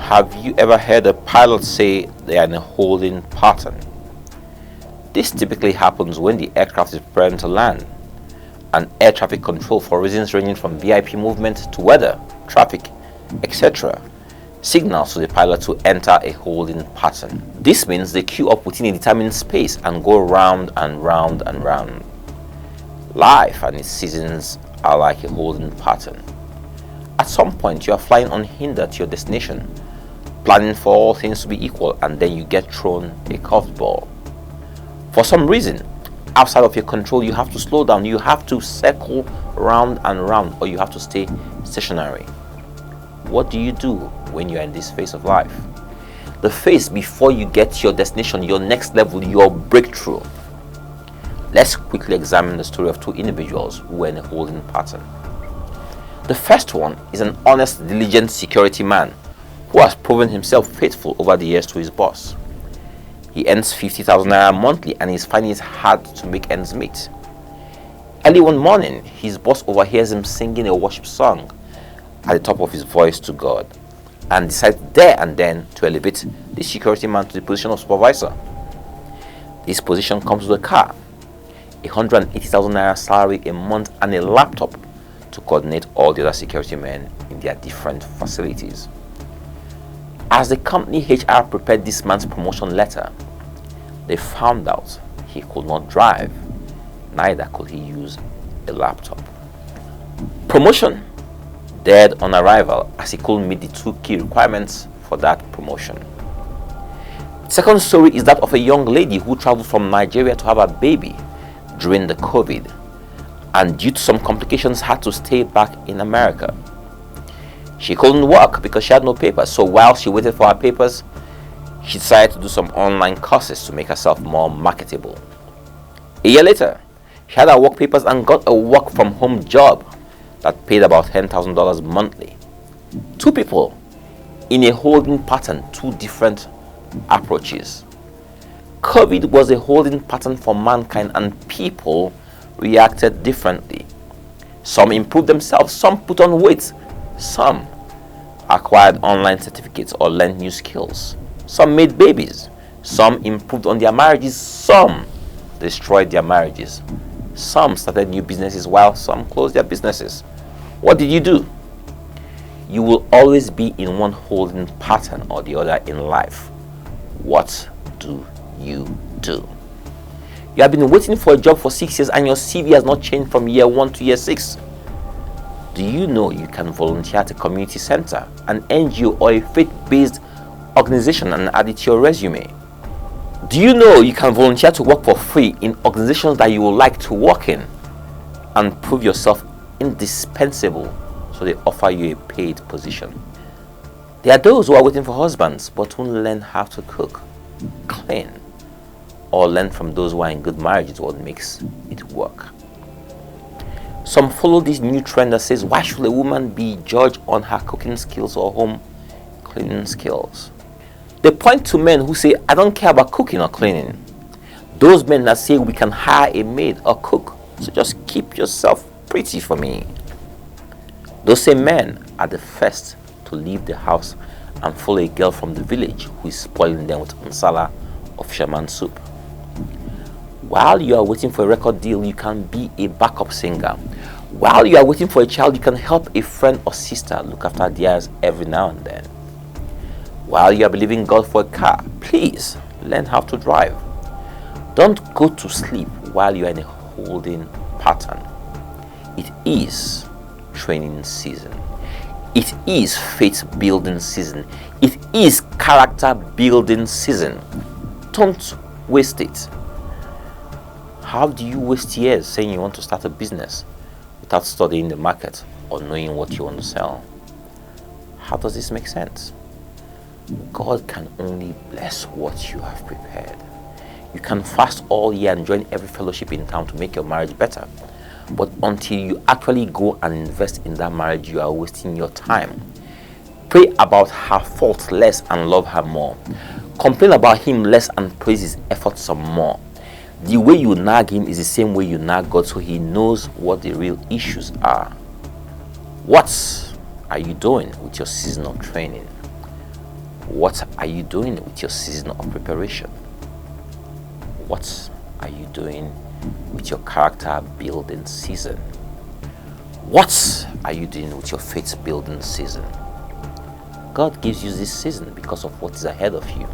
Have you ever heard a pilot say they are in a holding pattern? This typically happens when the aircraft is preparing to land, and air traffic control, for reasons ranging from VIP movement to weather, traffic, etc., signals to the pilot to enter a holding pattern. This means they queue up within a determined space and go round and round and round. Life and its seasons are like a holding pattern. At some point, you are flying unhindered to your destination, planning for all things to be equal, and then you get thrown a curveball. For some reason outside of your control, you have to slow down, you have to circle round and round, or you have to stay stationary. What do you do when you are in this phase of life? The phase before you get to your destination, your next level, your breakthrough. Let's quickly examine the story of two individuals who were in a holding pattern. The first one is an honest, diligent security man who has proven himself faithful over the years to his boss. He earns 50,000 naira monthly and is finding it hard to make ends meet. Early one morning, his boss overhears him singing a worship song at the top of his voice to God, and decides there and then to elevate the security man to the position of supervisor. This position comes with a car, 180,000 naira salary a month, and a laptop to coordinate all the other security men in their different facilities. As the company HR prepared this man's promotion letter, they found out he could not drive, neither could he use a laptop. Promotion dead on arrival, as he couldn't meet the two key requirements for that promotion. The second story is that of a young lady who traveled from Nigeria to have a baby during the COVID, and due to some complications had to stay back in America. She couldn't work because she had no papers, so while she waited for her papers, she decided to do some online courses to make herself more marketable. A year later, she had her work papers and got a work from home job that paid about $10,000 monthly. Two people in a holding pattern, two different approaches. COVID was a holding pattern for mankind, and people reacted differently. Some improved themselves, some put on weight, some acquired online certificates or learned new skills, some made babies, some improved on their marriages, some destroyed their marriages, some started new businesses while some closed their businesses. What did you do? You will always be in one holding pattern or the other in life. What do you do? You have been waiting for a job for 6 years and your CV has not changed from year 1 to year 6. Do you know you can volunteer at a community center, an NGO, or a faith-based organization and add it to your resume? Do you know you can volunteer to work for free in organizations that you would like to work in and prove yourself indispensable, so they offer you a paid position? There are those who are waiting for husbands but won't learn how to cook, clean, or learn from those who are in good marriages what makes it work. Some follow this new trend that says, why should a woman be judged on her cooking skills or home cleaning skills? They point to men who say, I don't care about cooking or cleaning. Those men that say we can hire a maid or cook, so just keep yourself pretty for me. Those same men are the first to leave the house and follow a girl from the village who is spoiling them with nsala or fisherman soup. While you are waiting for a record deal, you can be a backup singer. While you are waiting for a child, you can help a friend or sister look after theirs every now and then. While you are believing God for a car, please learn how to drive. Don't go to sleep while you are in a holding pattern. It is training season. It is faith building season. It is character building season. Don't waste it. How do you waste years saying you want to start a business without studying the market or knowing what you want to sell? How does this make sense? God can only bless what you have prepared. You can fast all year and join every fellowship in town to make your marriage better. But until you actually go and invest in that marriage, you are wasting your time. Pray about her faults less and love her more. Complain about him less and praise his efforts some more. The way you nag him is the same way you nag God, so he knows what the real issues are. What are you doing with your season of training? What are you doing with your season of preparation? What are you doing with your character building season? What are you doing with your faith building season? God gives you this season because of what is ahead of you.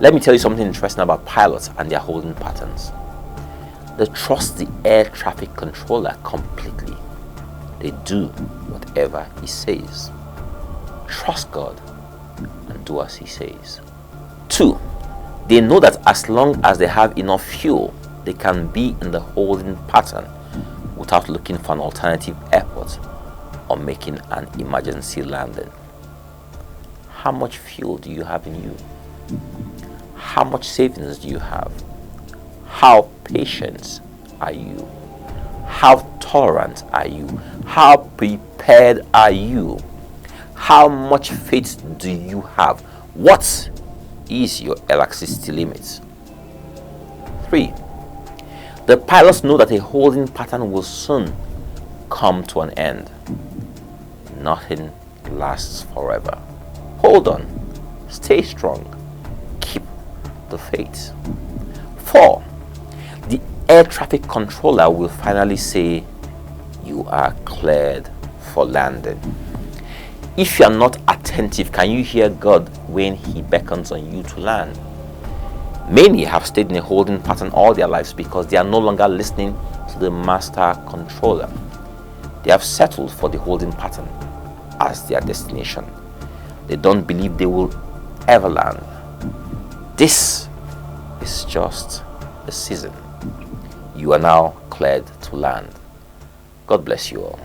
Let me tell you something interesting about pilots and their holding patterns. They trust the air traffic controller completely. They do whatever he says. Trust God and do as he says. 2. They know that as long as they have enough fuel, they can be in the holding pattern without looking for an alternative airport or making an emergency landing. How much fuel do you have in you? How much savings do you have? How patient are you? How tolerant are you? How prepared are you? How much faith do you have? What is your elasticity limit? 3. The pilots know that a holding pattern will soon come to an end. Nothing lasts forever. Hold on. Stay strong. Keep the faith. 4. The air traffic controller will finally say, "You are cleared for landing." If you are not attentive, can you hear God when he beckons on you to land? Many have stayed in a holding pattern all their lives because they are no longer listening to the master controller. They have settled for the holding pattern as their destination. They don't believe they will ever land. This is just a season. You are now cleared to land. God bless you all.